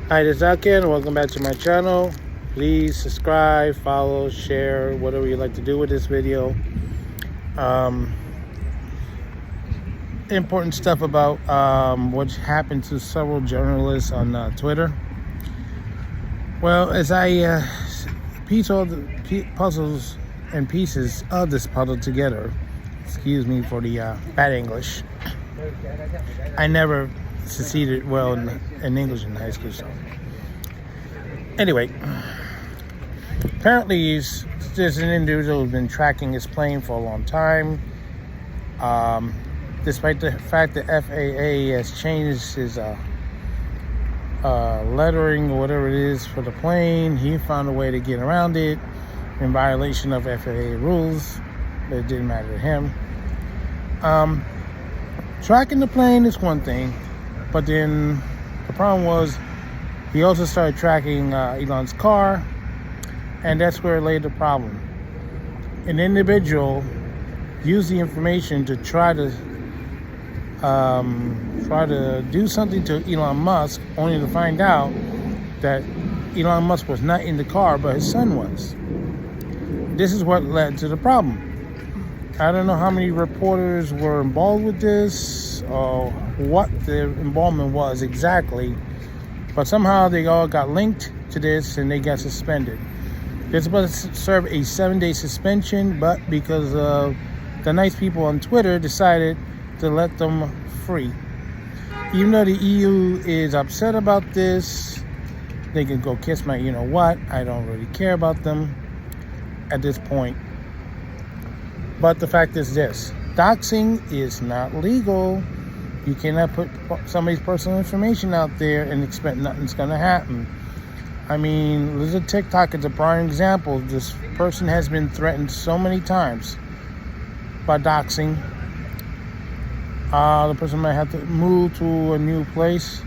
Hi, this is Akin. Welcome back to my channel. Please subscribe, follow, share, whatever you like to do with this video. Important stuff about what happened to several journalists on Twitter. Well, as I piece all the puzzles and pieces of this puzzle together, excuse me for the bad English, I never succeeded well in English in high school. So anyway, apparently there's an individual who's been tracking his plane for a long time. Despite the fact that FAA has changed his lettering or whatever it is for the plane, he found a way to get around it in violation of FAA rules, but it didn't matter to him. Tracking the plane is one thing, but then the problem was he also started tracking Elon's car, and that's where it laid the problem. An individual used the information to try to do something to Elon Musk, only to find out that Elon Musk was not in the car, but his son was. This is what led to the problem. I don't know how many reporters were involved with this or what the involvement was exactly, but somehow they all got linked to this and they got suspended. They're supposed to serve a 7-day suspension, but because of the nice people on Twitter decided to let them free. Even though the EU is upset about this, they can go kiss my you-know-what. I don't really care about them at this point. But the fact is this: doxing is not legal. You cannot put somebody's personal information out there and expect nothing's going to happen. I mean, Lizard TikTok is a prime example. This person has been threatened so many times by doxing. The person might have to move to a new place,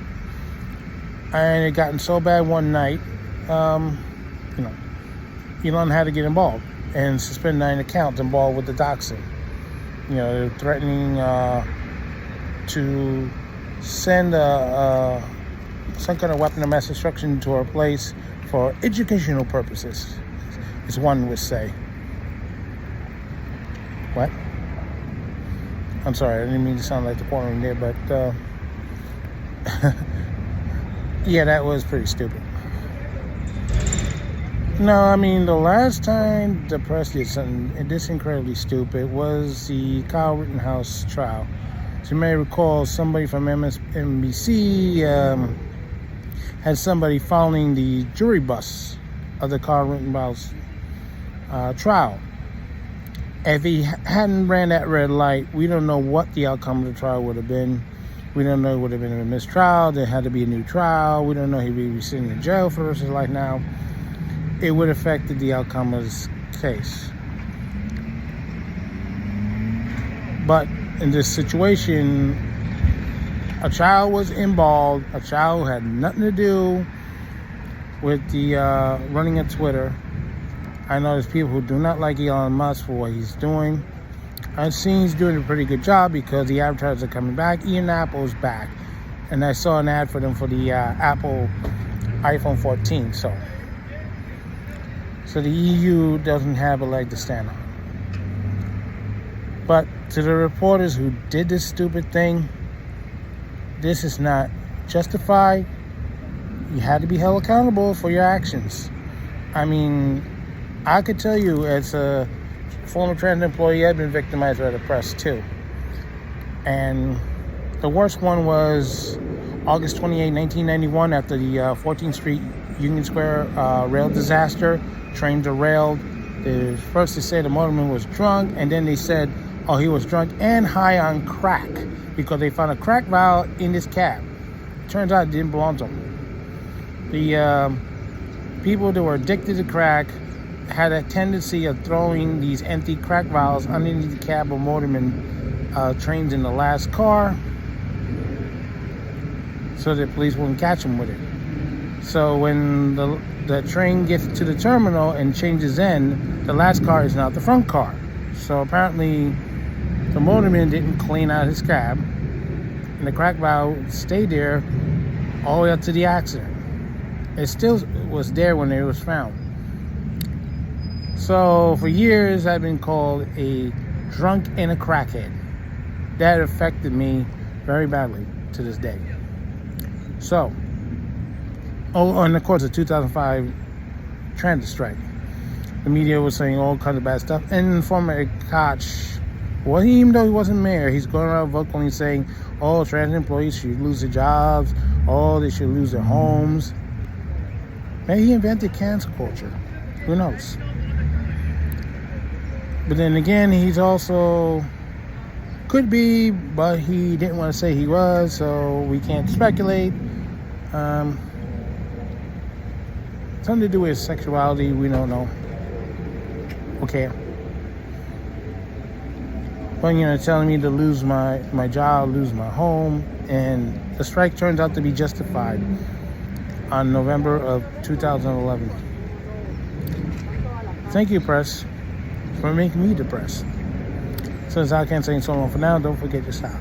and it gotten so bad one night, Elon had to get involved and suspend 9 accounts involved with the doxing. They're threatening to send some kind of weapon of mass destruction to our place for educational purposes, as one would say. What? I'm sorry, I didn't mean to sound like the corner there, but yeah, that was pretty stupid. No, I mean, the last time the press did something this incredibly stupid was the Kyle Rittenhouse trial. So you may recall somebody from MSNBC had somebody following the jury bus of the Kyle Rittenhouse trial. If he hadn't ran that red light, we don't know what the outcome of the trial would have been. We don't know it would have been a mistrial. There had to be a new trial. We don't know he'd be sitting in jail for the rest of his life now. It would have affected the outcome of this case. But in this situation, a child was involved, a child who had nothing to do with the running of Twitter. I know there's people who do not like Elon Musk for what he's doing. I've seen he's doing a pretty good job because the advertisers are coming back. Even Apple's back. And I saw an ad for them for the Apple iPhone 14. So the EU doesn't have a leg to stand on. But to the reporters who did this stupid thing, this is not justified. You had to be held accountable for your actions. I mean, I could tell you as a former transit employee, I've been victimized by the press too. And the worst one was August 28, 1991, after the 14th Street Union Square rail disaster. Train derailed. First they said the motorman was drunk, and then they said, oh, he was drunk and high on crack because they found a crack vial in his cab. Turns out it didn't belong to him. The people that were addicted to crack had a tendency of throwing these empty crack vials underneath the cab of motorman trains in the last car so that police wouldn't catch them with it. So when the train gets to the terminal and changes end, the last car is not the front car. So apparently the motorman didn't clean out his cab, and the crack valve stayed there all the way up to the accident. It still was there when it was found. So for years, I've been called a drunk and a crackhead. That affected me very badly to this day. So, and of course, the 2005 transit strike. The media was saying all kinds of bad stuff. And former Koch, well, even though he wasn't mayor, he's going around vocally saying, oh, transit employees should lose their jobs. Oh, they should lose their homes. Maybe he invented cancel culture. Who knows? But then again, he's also, could be, but he didn't want to say he was, so we can't speculate. Something to do with sexuality, we don't know. Okay. But, telling me to lose my job, lose my home, and the strike turns out to be justified on November of 2011. Thank you, press, for making me depressed. Since I can't say so long for now, don't forget to stop.